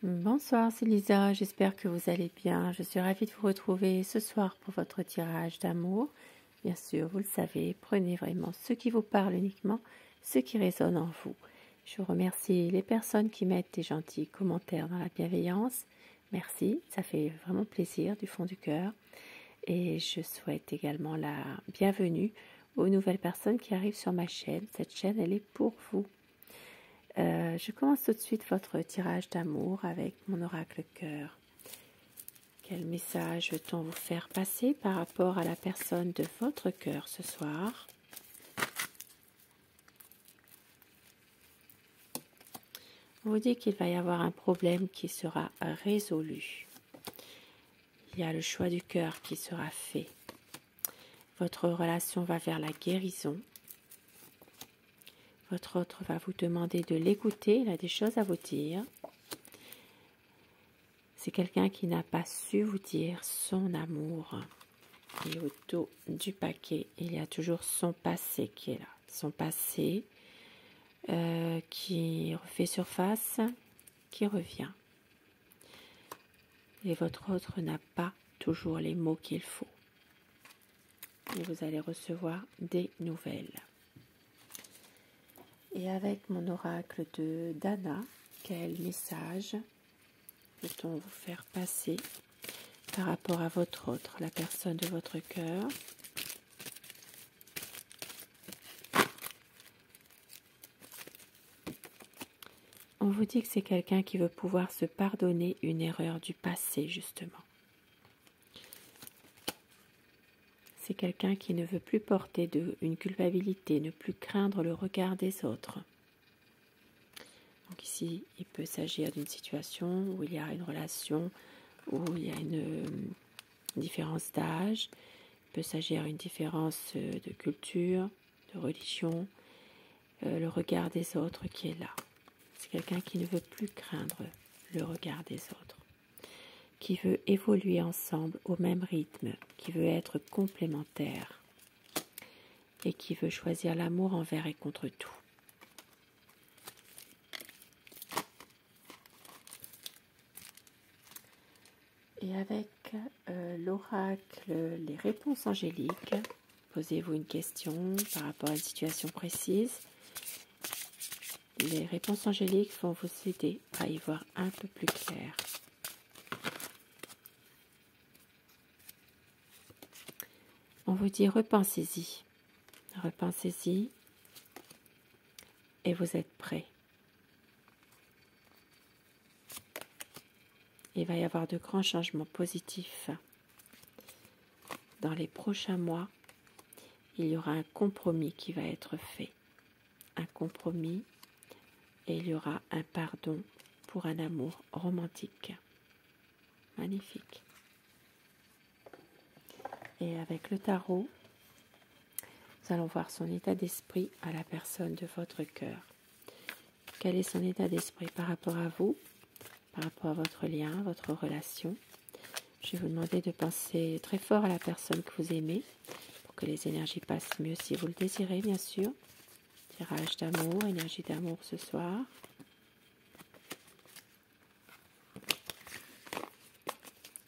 Bonsoir, c'est Lisa, j'espère que vous allez bien. Je suis ravie de vous retrouver ce soir pour votre tirage d'amour. Bien sûr, vous le savez, prenez vraiment ce qui vous parle uniquement, ce qui résonne en vous. Je remercie les personnes qui mettent des gentils commentaires dans la bienveillance. Merci, ça fait vraiment plaisir du fond du cœur. Et je souhaite également la bienvenue aux nouvelles personnes qui arrivent sur ma chaîne. Cette chaîne, elle est pour vous. Je commence tout de suite votre tirage d'amour avec mon oracle cœur. Quel message veut-on vous faire passer par rapport à la personne de votre cœur ce soir? On vous dit qu'il va y avoir un problème qui sera résolu. Il y a le choix du cœur qui sera fait. Votre relation va vers la guérison. Votre autre va vous demander de l'écouter, il a des choses à vous dire. C'est quelqu'un qui n'a pas su vous dire son amour. Et au dos du paquet, il y a toujours son passé qui est là. Son passé qui refait surface, qui revient. Et votre autre n'a pas toujours les mots qu'il faut. Et vous allez recevoir des nouvelles. Et avec mon oracle de Dana, quel message peut-on vous faire passer par rapport à votre autre, la personne de votre cœur? On vous dit que c'est quelqu'un qui veut pouvoir se pardonner une erreur du passé, justement. C'est quelqu'un qui ne veut plus porter une culpabilité, ne plus craindre le regard des autres. Donc ici, il peut s'agir d'une situation où il y a une relation, où il y a une différence d'âge, il peut s'agir d'une différence de culture, de religion, le regard des autres qui est là. C'est quelqu'un qui ne veut plus craindre le regard des autres, qui veut évoluer ensemble au même rythme, qui veut être complémentaire et qui veut choisir l'amour envers et contre tout. Et avec l'oracle, les réponses angéliques, posez-vous une question par rapport à une situation précise. Les réponses angéliques vont vous aider à y voir un peu plus clair. On vous dit repensez-y, repensez-y et vous êtes prêts. Il va y avoir de grands changements positifs. Dans les prochains mois, il y aura un compromis qui va être fait. Un compromis et il y aura un pardon pour un amour romantique. Magnifique. Et avec le tarot, nous allons voir son état d'esprit à la personne de votre cœur. Quel est son état d'esprit par rapport à vous, par rapport à votre lien, votre relation? Je vais vous demander de penser très fort à la personne que vous aimez pour que les énergies passent mieux si vous le désirez, bien sûr. Tirage d'amour, énergie d'amour ce soir.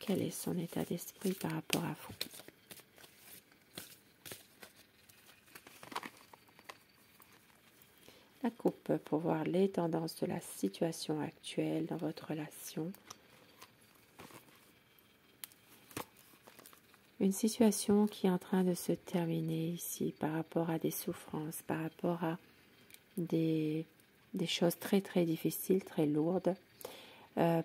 Quel est son état d'esprit par rapport à vous? La coupe pour voir les tendances de la situation actuelle dans votre relation. Une situation qui est en train de se terminer ici par rapport à des souffrances, par rapport à des choses très très difficiles, très lourdes,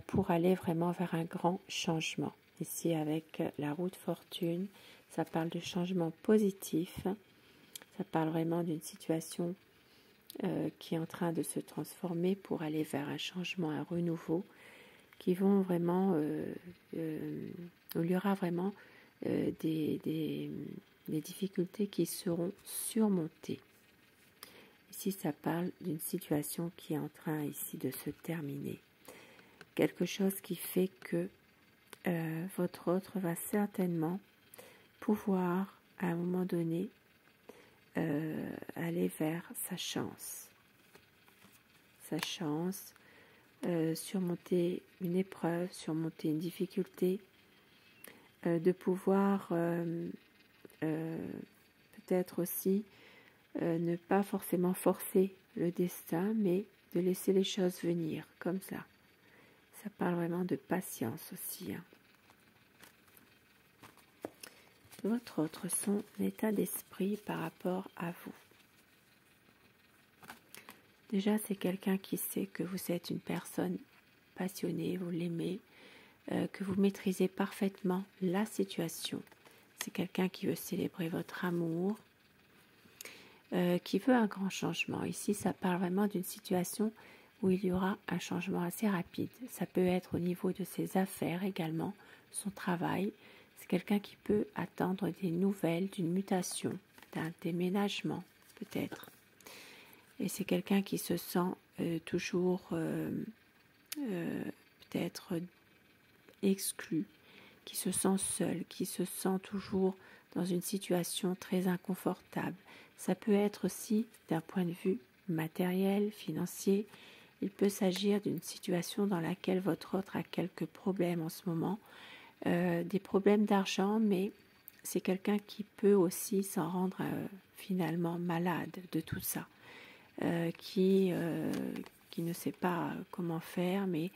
pour aller vraiment vers un grand changement. Ici avec la roue de fortune, ça parle de changement positif, ça parle vraiment d'une situation qui est en train de se transformer pour aller vers un changement, un renouveau, qui vont vraiment, où il y aura vraiment des difficultés qui seront surmontées. Ici, ça parle d'une situation qui est en train ici de se terminer. Quelque chose qui fait que votre autre va certainement pouvoir, à un moment donné, aller vers sa chance. Sa chance, surmonter une épreuve, surmonter une difficulté, de pouvoir peut-être aussi ne pas forcément forcer le destin, mais de laisser les choses venir comme ça. Ça parle vraiment de patience aussi. Votre autre son état d'esprit par rapport à vous. Déjà, c'est quelqu'un qui sait que vous êtes une personne passionnée, vous l'aimez, que vous maîtrisez parfaitement la situation. C'est quelqu'un qui veut célébrer votre amour, qui veut un grand changement. Ici, ça parle vraiment d'une situation où il y aura un changement assez rapide. Ça peut être au niveau de ses affaires également, son travail. C'est quelqu'un qui peut attendre des nouvelles d'une mutation, d'un déménagement peut-être. Et c'est quelqu'un qui se sent toujours peut-être exclu, qui se sent seul, qui se sent toujours dans une situation très inconfortable. Ça peut être aussi d'un point de vue matériel, financier. Il peut s'agir d'une situation dans laquelle votre autre a quelques problèmes en ce moment, des problèmes d'argent, mais c'est quelqu'un qui peut aussi s'en rendre finalement malade de tout ça, qui ne sait pas comment faire, mais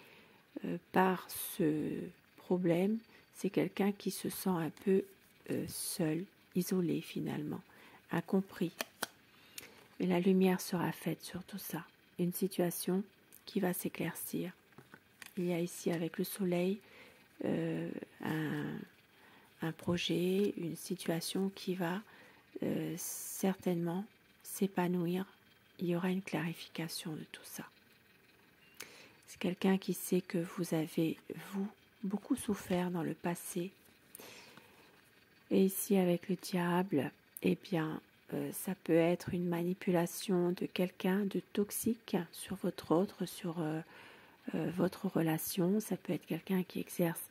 par ce problème, c'est quelqu'un qui se sent un peu seul, isolé finalement, incompris. Mais la lumière sera faite sur tout ça. Une situation qui va s'éclaircir. Il y a ici avec le soleil un projet, une situation qui va certainement s'épanouir. Il y aura une clarification de tout ça. C'est quelqu'un qui sait que vous avez, vous, beaucoup souffert dans le passé. Et ici, avec le diable, eh bien, ça peut être une manipulation de quelqu'un de toxique sur votre autre, sur votre relation. Ça peut être quelqu'un qui exerce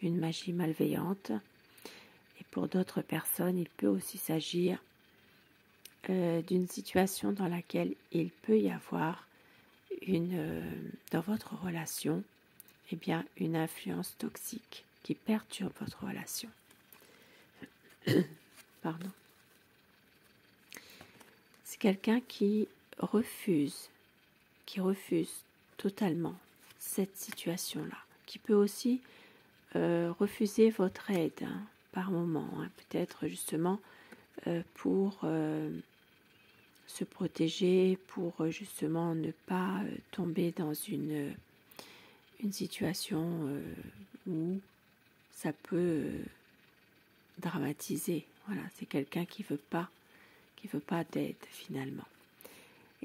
une magie malveillante. Et pour d'autres personnes, il peut aussi s'agir d'une situation dans laquelle il peut y avoir dans votre relation, eh bien, une influence toxique qui perturbe votre relation. Pardon. C'est quelqu'un qui refuse totalement cette situation-là, qui peut aussi refuser votre aide par moment, peut-être justement pour se protéger, pour justement ne pas tomber dans une situation où ça peut dramatiser. Voilà, c'est quelqu'un qui veut pas d'aide finalement.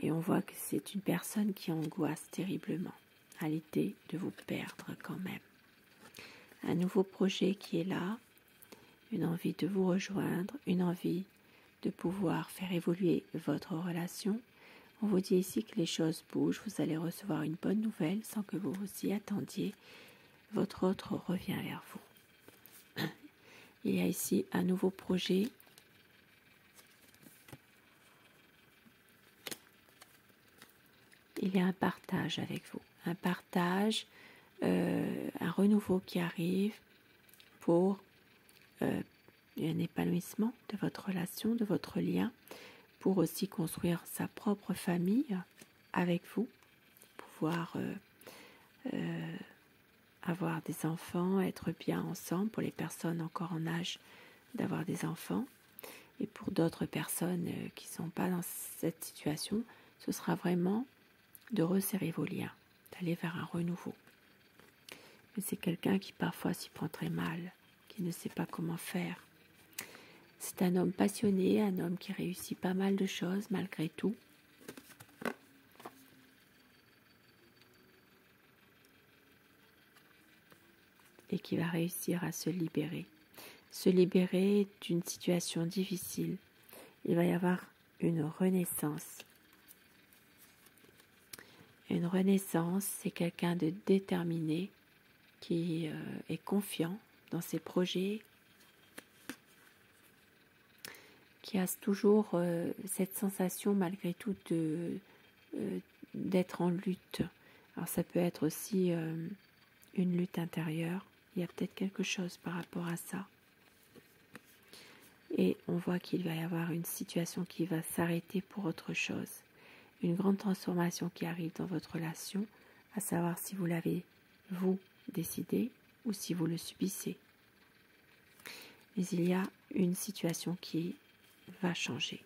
Et on voit que c'est une personne qui angoisse terriblement à l'idée de vous perdre quand même. Un nouveau projet qui est là, une envie de vous rejoindre, une envie de pouvoir faire évoluer votre relation. On vous dit ici que les choses bougent, vous allez recevoir une bonne nouvelle sans que vous vous y attendiez. Votre autre revient vers vous. Il y a ici un nouveau projet. Il y a un partage avec vous. Un partage, un renouveau qui arrive pour un épanouissement de votre relation, de votre lien, pour aussi construire sa propre famille avec vous, pouvoir avoir des enfants, être bien ensemble pour les personnes encore en âge d'avoir des enfants. Et pour d'autres personnes qui ne sont pas dans cette situation, ce sera vraiment de resserrer vos liens, d'aller vers un renouveau. Mais c'est quelqu'un qui parfois s'y prend très mal, qui ne sait pas comment faire. C'est un homme passionné, un homme qui réussit pas mal de choses malgré tout. Et qui va réussir à se libérer d'une situation difficile. Il va y avoir une renaissance. Une renaissance, c'est quelqu'un de déterminé qui est confiant dans ses projets, qui a toujours cette sensation malgré tout d'être en lutte Alors ça peut être aussi une lutte intérieure. Il y a peut-être quelque chose par rapport à ça. Et on voit qu'il va y avoir une situation qui va s'arrêter pour autre chose. Une grande transformation qui arrive dans votre relation, à savoir si vous l'avez, vous, décidé ou si vous le subissez. Mais il y a une situation qui va changer.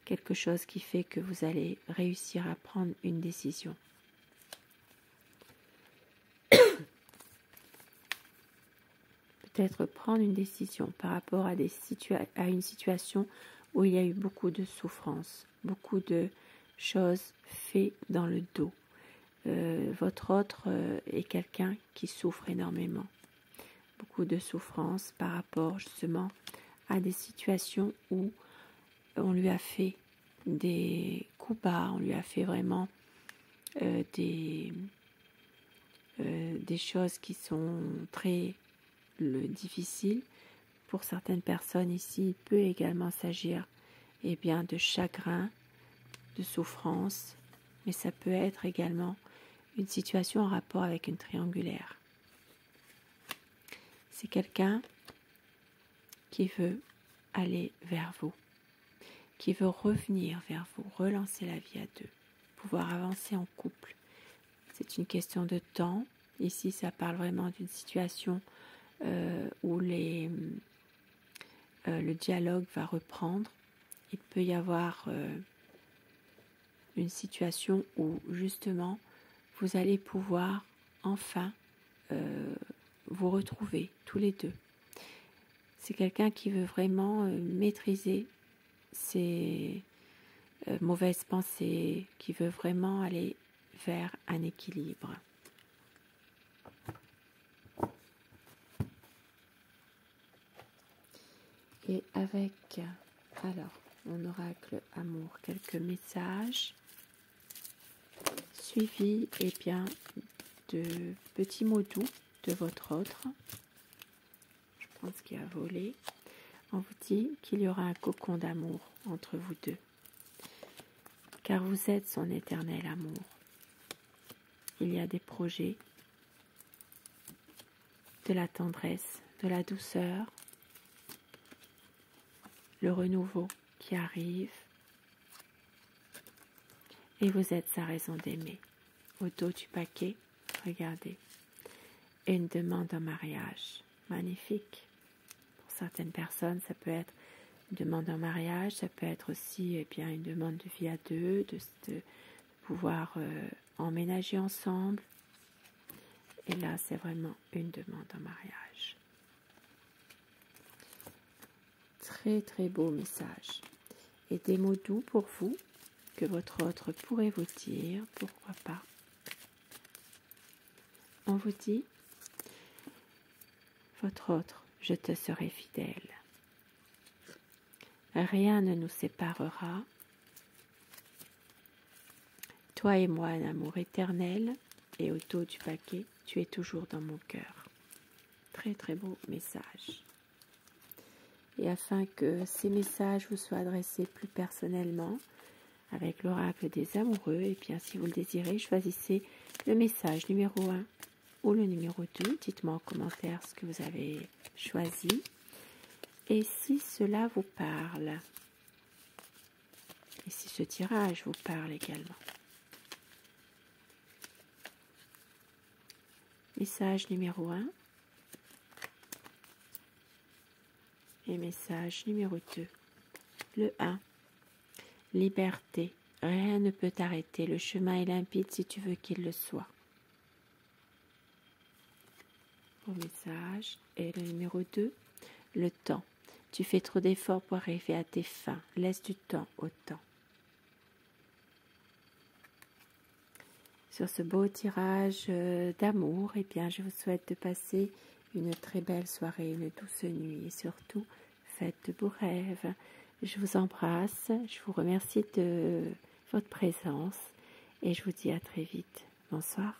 Quelque chose qui fait que vous allez réussir à prendre une décision. Peut-être prendre une décision par rapport à une situation où il y a eu beaucoup de souffrance, beaucoup de choses faites dans le dos. Votre autre est quelqu'un qui souffre énormément. Beaucoup de souffrance par rapport justement à des situations où on lui a fait des coups bas, on lui a fait vraiment des choses qui sont très difficiles. Pour certaines personnes ici, il peut également s'agir de chagrin, de souffrance, mais ça peut être également une situation en rapport avec une triangulaire. C'est quelqu'un qui veut aller vers vous, qui veut revenir vers vous, relancer la vie à deux, pouvoir avancer en couple. C'est une question de temps. Ici, ça parle vraiment d'une situation où le dialogue va reprendre. Il peut y avoir une situation où justement vous allez pouvoir enfin vous retrouver tous les deux. C'est quelqu'un qui veut vraiment maîtriser ses mauvaises pensées, qui veut vraiment aller vers un équilibre. Et avec, alors, mon oracle amour, quelques messages suivis de petits mots doux de votre autre. Je pense qu'il a volé. On vous dit qu'il y aura un cocon d'amour entre vous deux, car vous êtes son éternel amour. Il y a des projets, de la tendresse, de la douceur, le renouveau qui arrive, et vous êtes sa raison d'aimer. Au dos du paquet, regardez, une demande en mariage, magnifique. Pour certaines personnes, ça peut être une demande en mariage, ça peut être aussi une demande de vie à deux, de pouvoir emménager ensemble. Et là, c'est vraiment une demande en mariage. Très très beau message. Et des mots doux pour vous, que votre autre pourrait vous dire, pourquoi pas. On vous dit, votre autre, je te serai fidèle. Rien ne nous séparera. Toi et moi, un amour éternel, et au dos du paquet, tu es toujours dans mon cœur. Très très beau message. Et afin que ces messages vous soient adressés plus personnellement, avec l'oracle des amoureux, et bien si vous le désirez, choisissez le message numéro 1 ou le numéro 2. Dites-moi en commentaire ce que vous avez choisi. Et si cela vous parle, et si ce tirage vous parle également. Message numéro 1 et message numéro 2. Le 1. Liberté. Rien ne peut t'arrêter. Le chemin est limpide si tu veux qu'il le soit. Au message. Et le numéro 2. Le temps. Tu fais trop d'efforts pour arriver à tes fins. Laisse du temps au temps. Sur ce beau tirage d'amour, je vous souhaite de passer une très belle soirée, une douce nuit et surtout, faites de beaux rêves. Je vous embrasse, je vous remercie de votre présence et je vous dis à très vite. Bonsoir.